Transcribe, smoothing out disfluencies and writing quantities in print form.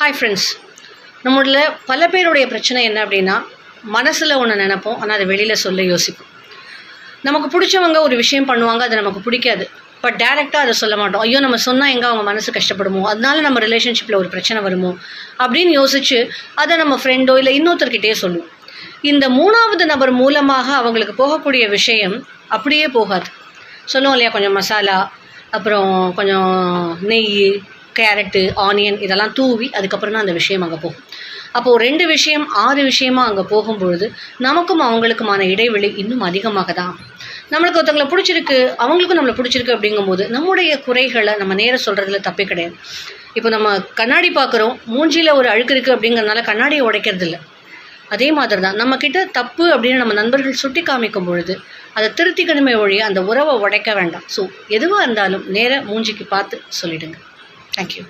Hi friends, நம்மள பல பேருடைய பிரச்சனை என்ன அப்படின்னா, மனசில் ஒன்று நினைப்போம், ஆனால் அதை வெளியில் சொல்ல யோசிப்போம். நமக்கு பிடிச்சவங்க ஒரு விஷயம் பண்ணுவாங்க, அது நமக்கு பிடிக்காது. பட் டேரெக்டாக அதை சொல்ல மாட்டோம். ஐயோ, நம்ம சொன்னால் எங்கே அவங்க மனசு கஷ்டப்படுமோ, அதனால நம்ம ரிலேஷன்ஷிப்பில் ஒரு பிரச்சனை வருமோ அப்படின்னு யோசித்து அதை நம்ம ஃப்ரெண்டோ இல்லை இன்னொருத்தர்கிட்டே சொல்லுவோம். இந்த மூணாவது நபர் மூலமாக அவங்களுக்கு போகக்கூடிய விஷயம் அப்படியே போகாது. சொல்லுவோம் இல்லையா, கொஞ்சம் மசாலா, அப்புறம் கொஞ்சம் நெய், கேரட்டு, ஆனியன் இதெல்லாம் தூவி அதுக்கப்புறம் தான் அந்த விஷயம் அங்கே போகும். அப்போது 2 விஷயம் 6 விஷயமாக அங்கே போகும்பொழுது நமக்கும் அவங்களுக்குமான இடைவெளி இன்னும் அதிகமாக தான். நம்மளுக்கு ஒருத்தவங்களை பிடிச்சிருக்கு, அவங்களுக்கும் நம்மளை பிடிச்சிருக்கு அப்படிங்கும்போது நம்முடைய குறைகளை நம்ம நேராக சொல்கிறதுல தப்பே கிடையாது. இப்போ நம்ம கண்ணாடி பார்க்குறோம், மூஞ்சியில் ஒரு அழுக்கு இருக்குது அப்படிங்கிறதுனால கண்ணாடியை உடைக்கிறது இல்லை. அதே மாதிரி தான் நம்மக்கிட்ட தப்பு அப்படின்னு நம்ம நண்பர்கள் சுட்டி காமிக்கும் பொழுது அதை திருத்திக்கணுமே ஒழிய அந்த உறவை உடைக்க வேண்டாம். ஸோ எதுவாக இருந்தாலும் நேராக மூஞ்சிக்கு பார்த்து சொல்லிவிடுங்க. Thank you.